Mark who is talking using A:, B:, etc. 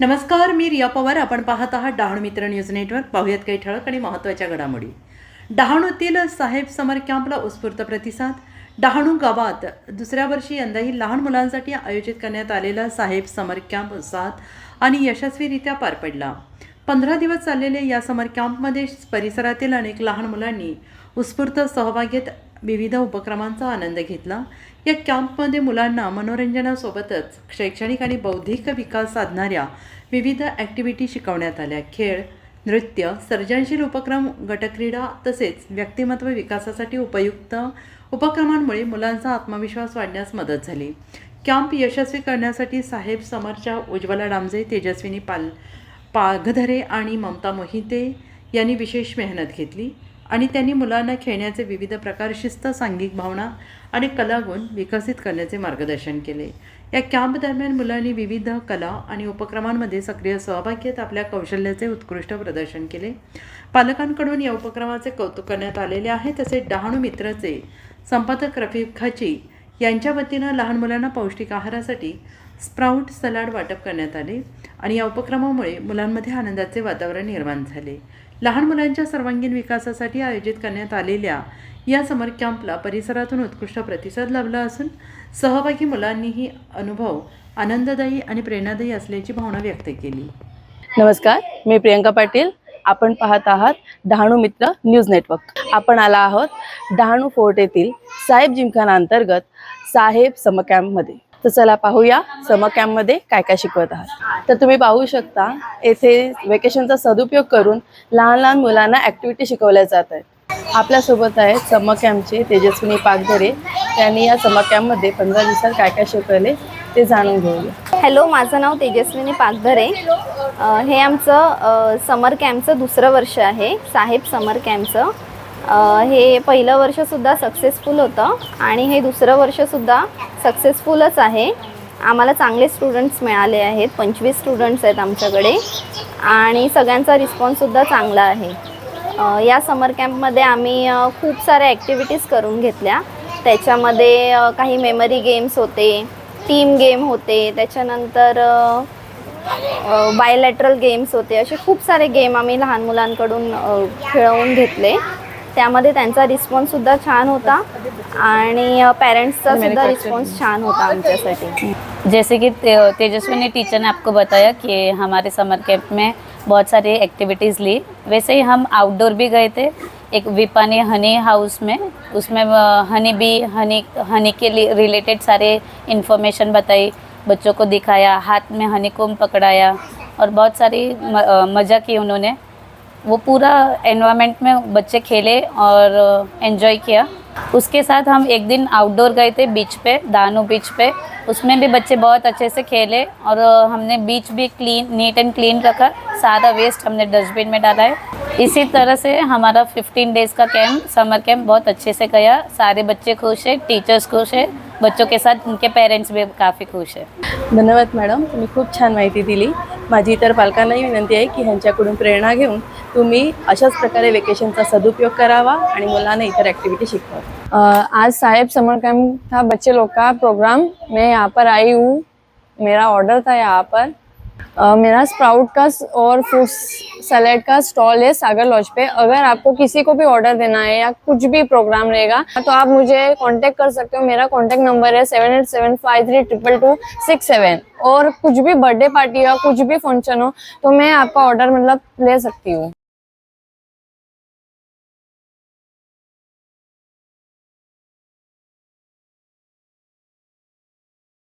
A: नमस्कार, मी रिया पवार. आपण पाहत आहात डहाणू मित्र न्यूज नेटवर्क. पाहूयात काही ठळक आणि महत्त्वाच्या घडामोडी. डहाणूतील साहेब समर कॅम्पला उत्स्फूर्त प्रतिसाद. डहाणू गावात दुसऱ्या वर्षी यंदाही लहान मुलांसाठी आयोजित करण्यात आलेला साहेब समर कॅम्प उत्साहात आणि यशस्वीरित्या पार पडला. 15 दिवस चाललेल्या या समर कॅम्पमध्ये परिसरातील अनेक लहान मुलांनी उत्स्फूर्त सहभाग घेत विविध उपक्रमांचा आनंद घेतला. या कॅम्पमध्ये मुलांना मनोरंजनासोबतच शैक्षणिक आणि बौद्धिक विकास साधणाऱ्या विविध ॲक्टिव्हिटी शिकवण्यात आल्या. खेळ, नृत्य, सर्जनशील उपक्रम, गटक्रीडा तसेच व्यक्तिमत्व विकासासाठी उपयुक्त उपक्रमांमुळे मुलांचा आत्मविश्वास वाढण्यास मदत झाली. कॅम्प यशस्वी करण्यासाठी साहेब समरच्या उज्ज्वला डामजे, तेजस्विनी पागधरे आणि ममता मोहिते यांनी विशेष मेहनत घेतली आणि त्यांनी मुलांना खेळण्याचे विविध प्रकार, शिस्त, सांघिक भावना आणि कलागुण विकसित करण्याचे मार्गदर्शन केले. या कॅम्प दरम्यान मुलांनी विविध कला आणि उपक्रमांमध्ये सक्रिय सहभाग घेत आपल्या कौशल्याचे उत्कृष्ट प्रदर्शन केले. पालकांकडून या उपक्रमाचे कौतुक करण्यात आलेले आहे. तसेच डहाणू मित्रचे संपादक रफिक खाची यांच्या वतीनं लहान मुलांना पौष्टिक आहारासाठी स्प्राउट सलाड वाटप करण्यात आले आणि या उपक्रमामुळे मुलांमध्ये आनंदाचे वातावरण निर्माण झाले. लहान मुलांच्या सर्वांगीण विकासासाठी आयोजित करण्यात आलेल्या या समर कॅम्पला परिसरातून उत्कृष्ट प्रतिसाद लाभला असून सहभागी मुलांनीही अनुभव आनंददायी आणि प्रेरणादायी असल्याची भावना व्यक्त केली.
B: नमस्कार, मी प्रियंका पाटील. आपण पाहत आहात डहाणू मित्र न्यूज नेटवर्क. आपण आला आहोत डहाणू फोर्ट येथील साहेब जिमखाना अंतर्गत साहेब समर कॅम्पमध्ये. तर चला पाहूया समर कॅम्पमध्ये काय काय शिकवत आहात. तर तुम्ही पाहू शकता येथे वेकेशनचा सदुपयोग करून लहान लहान मुलांना ॲक्टिव्हिटी शिकवल्या जात आहेत. आपल्यासोबत आहेत समर कॅम्पचे तेजस्विनी पागधरे. त्यांनी या समर कॅम्पमध्ये 15 दिवसात काय काय शिकवले ते जाणून घेऊया.
C: हॅलो, माझं नाव तेजस्विनी पागधरे. हे आमचं समर कॅम्पचं दुसरं वर्ष आहे. साहेब समर कॅम्पचं हे पहिलं वर्षसुद्धा सक्सेसफुल होतं आणि हे दुसरं वर्षसुद्धा सक्सेसफुलच आहे. आम्हाला चांगले स्टुडंट्स मिळाले आहेत. 25 स्टुडंट्स आहेत आमच्याकडे आणि सगळ्यांचा रिस्पॉन्ससुद्धा चांगला आहे. या समर कॅम्पमध्ये आम्ही खूप साऱ्या ॲक्टिव्हिटीज करून घेतल्या. त्याच्यामध्ये काही मेमरी गेम्स होते, टीम गेम होते, त्याच्यानंतर बायलॅटरल गेम्स होते. असे खूप सारे गेम आम्ही लहान मुलांकडून खेळवून घेतले. त्यामध्ये त्यांचा रिस्पॉन्ससुद्धा छान होता आणि पेरेंट्सचा सुद्धा रिस्पॉन्स छान होता आमच्यासाठी.
D: जैसे कि तेजस्विनी टीचर ने आपको बताया कि हमारे समर कैंप में बहुत सारी एक्टिविटीज़ ली, वैसे ही हम आउटडोर भी गए थे. एक विपानी हनी हाउस में, उसमें हनी के लिए रिलेटेड सारे इन्फॉर्मेशन बताई, बच्चों को दिखाया, हाथ में हनीकोम पकड़ाया और बहुत सारी मज़ा की उन्होंने. वो पूरा एनवायरनमेंट में बच्चे खेले और एंजॉय किया. उसके साथ हम एक दिन आउटडोर गए थे बीच पे, दानू बीच पे. उसमें भी बच्चे बहुत अच्छे से खेले और हमने बीच भी नीट एंड क्लीन रखा. सारा वेस्ट हमने डस्टबिन में डाला है. इसी तरह से हमारा 15 डेज़ का कैंप, समर कैंप बहुत अच्छे से गया. सारे बच्चे खुश है, टीचर्स खुश है, बच्चों के साथ उनके पेरेंट्स भी काफ़ी खुश है.
B: धन्यवाद मॅडम, तुम्ही खूप छान माहिती दिली. माझी इतर पालकांनाही विनंती आहे की ह्यांच्याकडून प्रेरणा घेऊन तुम्ही अशाच प्रकारे वेकेशनचा सदुपयोग करावा आणि मुलांना इतर ॲक्टिव्हिटी शिकवा.
E: आज साहेब समर कैंप था, बच्चे लोग का प्रोग्राम. मैं यहाँ पर आई हूँ, मेरा ऑर्डर था यहाँ पर. मेरा स्प्राउट का और फ्रूट सैलेड का स्टॉल है सागर लॉज पे. अगर आपको किसी को भी ऑर्डर देना है या कुछ भी प्रोग्राम रहेगा तो आप मुझे कांटेक्ट कर सकते हो. मेरा कांटेक्ट नंबर है 7875322267. और कुछ भी बर्थडे पार्टी हो, कुछ भी फंक्शन हो तो मैं आपका ऑर्डर मतलब ले सकती हूँ.